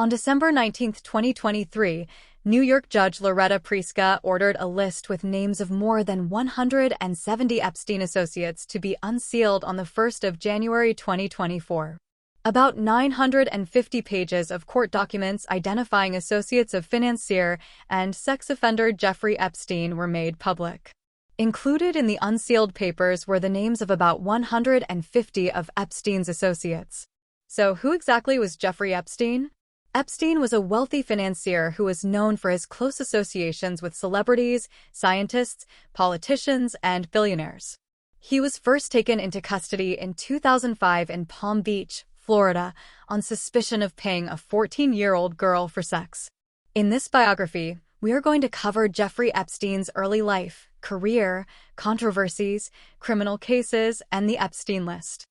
On December 19, 2023, New York Judge Loretta Preska ordered a list with names of more than 170 Epstein associates to be unsealed on the 1st of January 2024. About 950 pages of court documents identifying associates of financier and sex offender Jeffrey Epstein were made public. Included in the unsealed papers were the names of about 150 of Epstein's associates. So who exactly was Jeffrey Epstein? Epstein was a wealthy financier who was known for his close associations with celebrities, scientists, politicians, and billionaires. He was first taken into custody in 2005 in Palm Beach, Florida, on suspicion of paying a 14-year-old girl for sex. In this biography, we are going to cover Jeffrey Epstein's early life, career, controversies, criminal cases, and the Epstein list.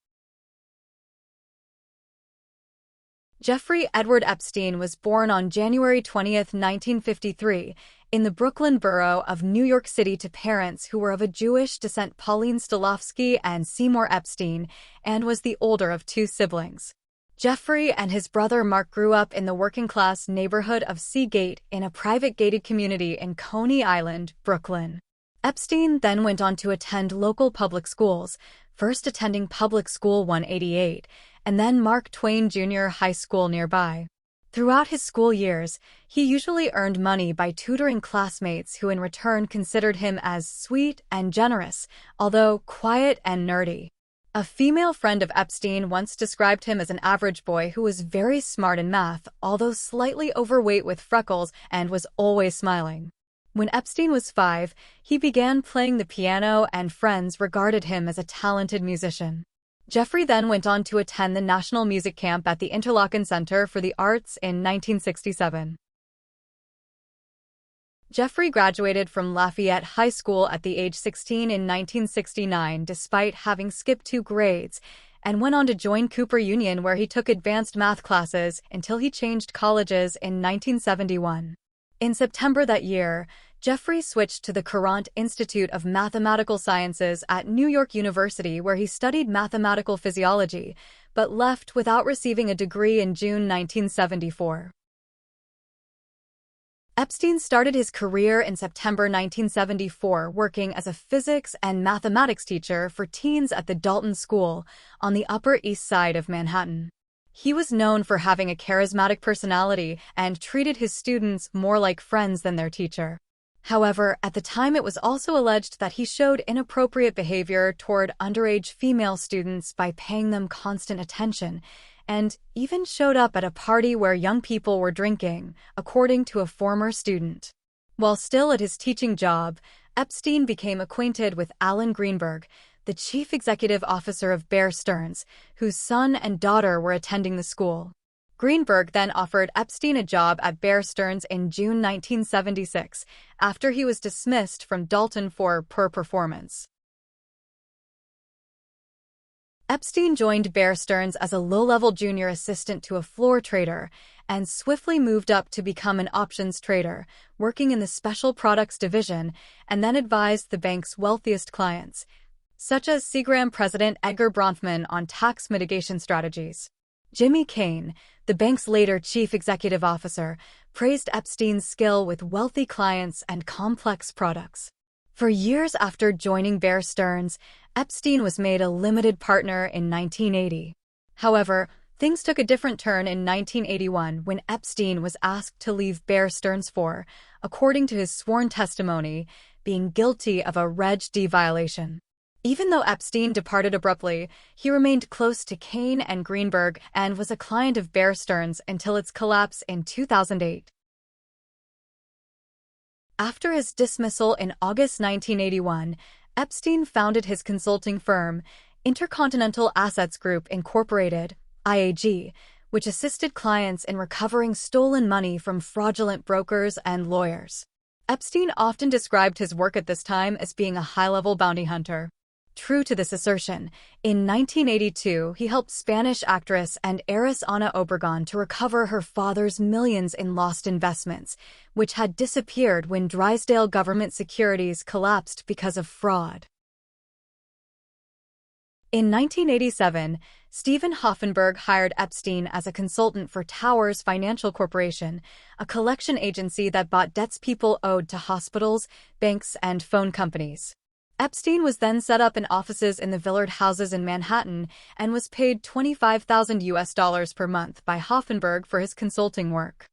Jeffrey Edward Epstein was born on January 20, 1953, in the Brooklyn borough of New York City to parents who were of a Jewish descent, Pauline Stolofsky and Seymour Epstein, and was the older of two siblings. Jeffrey and his brother Mark grew up in the working-class neighborhood of Seagate in a private gated community in Coney Island, Brooklyn. Epstein then went on to attend local public schools, first attending Public School 188, and then Mark Twain Junior High School nearby. Throughout his school years, he usually earned money by tutoring classmates who in return considered him as sweet and generous, although quiet and nerdy. A female friend of Epstein once described him as an average boy who was very smart in math, although slightly overweight with freckles, and was always smiling. When Epstein was 5, he began playing the piano and friends regarded him as a talented musician. Jeffrey then went on to attend the National Music Camp at the Interlochen Center for the Arts in 1967. Jeffrey graduated from Lafayette High School at the age 16 in 1969 despite having skipped 2 grades, and went on to join Cooper Union where he took advanced math classes until he changed colleges in 1971. In September that year, Jeffrey switched to the Courant Institute of Mathematical Sciences at New York University where he studied mathematical physiology, but left without receiving a degree in June 1974. Epstein started his career in September 1974 working as a physics and mathematics teacher for teens at the Dalton School on the Upper East Side of Manhattan. He was known for having a charismatic personality and treated his students more like friends than their teacher. However, at the time it was also alleged that he showed inappropriate behavior toward underage female students by paying them constant attention, and even showed up at a party where young people were drinking, according to a former student. While still at his teaching job, Epstein became acquainted with Alan Greenberg, the chief executive officer of Bear Stearns, whose son and daughter were attending the school. Greenberg then offered Epstein a job at Bear Stearns in June 1976, after he was dismissed from Dalton for poor performance. Epstein joined Bear Stearns as a low-level junior assistant to a floor trader, and swiftly moved up to become an options trader, working in the special products division, and then advised the bank's wealthiest clients, such as Seagram president Edgar Bronfman, on tax mitigation strategies. Jimmy Kane, the bank's later chief executive officer, praised Epstein's skill with wealthy clients and complex products. For years after joining Bear Stearns, Epstein was made a limited partner in 1980. However, things took a different turn in 1981 when Epstein was asked to leave Bear Stearns for, according to his sworn testimony, being guilty of a Reg D violation. Even though Epstein departed abruptly, he remained close to Kane and Greenberg and was a client of Bear Stearns until its collapse in 2008. After his dismissal in August 1981, Epstein founded his consulting firm, Intercontinental Assets Group Incorporated, IAG, which assisted clients in recovering stolen money from fraudulent brokers and lawyers. Epstein often described his work at this time as being a high-level bounty hunter. True to this assertion, in 1982 he helped Spanish actress and heiress Ana Obregón to recover her father's millions in lost investments, which had disappeared when Drysdale government securities collapsed because of fraud. In 1987, Stephen Hoffenberg hired Epstein as a consultant for Towers Financial Corporation, a collection agency that bought debts people owed to hospitals, banks, and phone companies. Epstein was then set up in offices in the Villard houses in Manhattan and was paid $25,000 per month by Hoffenberg for his consulting work.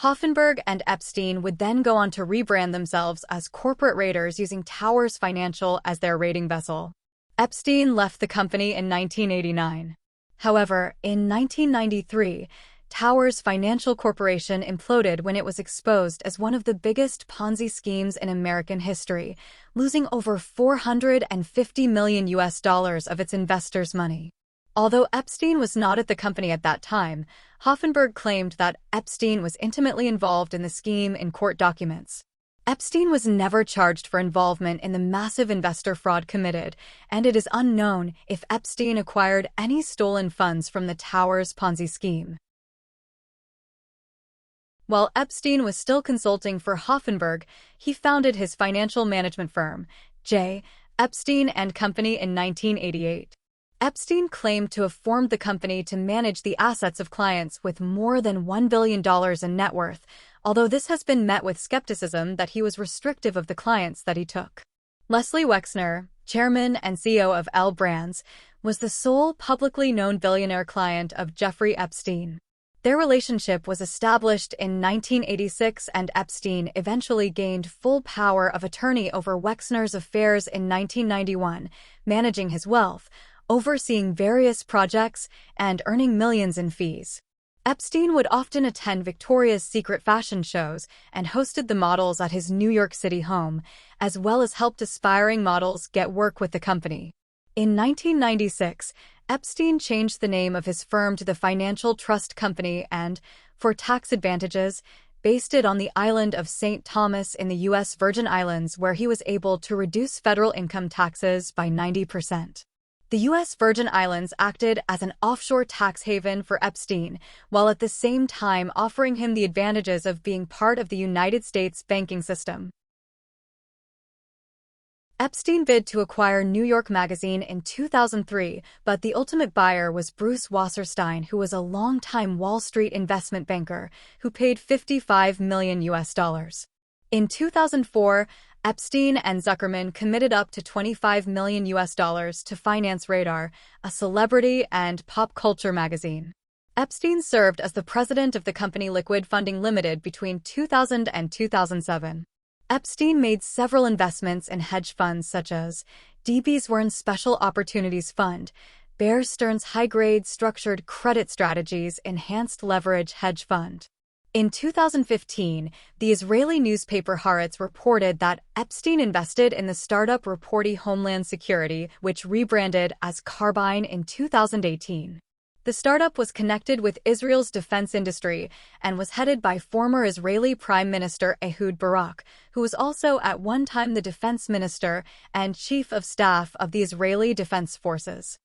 Hoffenberg and Epstein would then go on to rebrand themselves as corporate raiders using Towers Financial as their raiding vessel. Epstein left the company in 1989. However, in 1993, Towers Financial Corporation imploded when it was exposed as one of the biggest Ponzi schemes in American history, losing over $450 million of its investors' money. Although Epstein was not at the company at that time, Hoffenberg claimed that Epstein was intimately involved in the scheme in court documents. Epstein was never charged for involvement in the massive investor fraud committed, and it is unknown if Epstein acquired any stolen funds from the Towers Ponzi scheme. While Epstein was still consulting for Hoffenberg, he founded his financial management firm, J. Epstein and Company, in 1988. Epstein claimed to have formed the company to manage the assets of clients with more than $1 billion in net worth, although this has been met with skepticism that he was restrictive of the clients that he took. Leslie Wexner, chairman and CEO of L Brands, was the sole publicly known billionaire client of Jeffrey Epstein. Their relationship was established in 1986, and Epstein eventually gained full power of attorney over Wexner's affairs in 1991, managing his wealth, overseeing various projects, and earning millions in fees. Epstein would often attend Victoria's Secret fashion shows and hosted the models at his New York City home, as well as helped aspiring models get work with the company. In 1996, Epstein changed the name of his firm to the Financial Trust Company and, for tax advantages, based it on the island of St. Thomas in the U.S. Virgin Islands, where he was able to reduce federal income taxes by 90%. The U.S. Virgin Islands acted as an offshore tax haven for Epstein, while at the same time offering him the advantages of being part of the United States banking system. Epstein bid to acquire New York Magazine in 2003, but the ultimate buyer was Bruce Wasserstein, who was a longtime Wall Street investment banker, who paid $55 million. In 2004, Epstein and Zuckerman committed up to $25 million to finance Radar, a celebrity and pop culture magazine. Epstein served as the president of the company Liquid Funding Limited between 2000 and 2007. Epstein made several investments in hedge funds such as DB's Warren Special Opportunities Fund, Bear Stearns High-Grade Structured Credit Strategies Enhanced Leverage Hedge Fund. In 2015, the Israeli newspaper Haaretz reported that Epstein invested in the startup Reporty Homeland Security, which rebranded as Carbine in 2018. The startup was connected with Israel's defense industry and was headed by former Israeli Prime Minister Ehud Barak, who was also at one time the defense minister and chief of staff of the Israeli Defense Forces.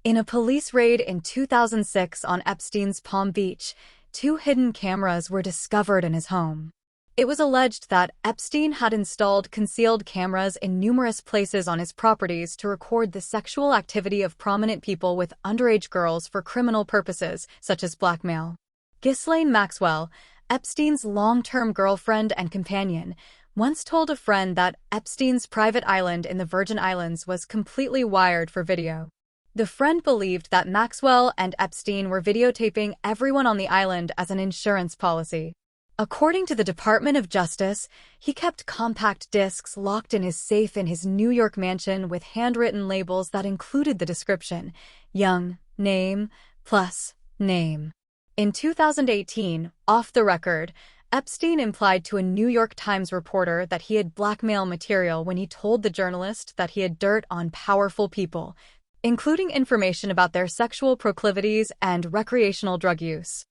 In a police raid in 2006 on Epstein's Palm Beach, 2 hidden cameras were discovered in his home. It was alleged that Epstein had installed concealed cameras in numerous places on his properties to record the sexual activity of prominent people with underage girls for criminal purposes, such as blackmail. Ghislaine Maxwell, Epstein's long-term girlfriend and companion, once told a friend that Epstein's private island in the Virgin Islands was completely wired for video. The friend believed that Maxwell and Epstein were videotaping everyone on the island as an insurance policy. According to the Department of Justice, he kept compact discs locked in his safe in his New York mansion with handwritten labels that included the description, "Young, name, plus, name." In 2018, off the record, Epstein implied to a New York Times reporter that he had blackmail material when he told the journalist that he had dirt on powerful people, including information about their sexual proclivities and recreational drug use.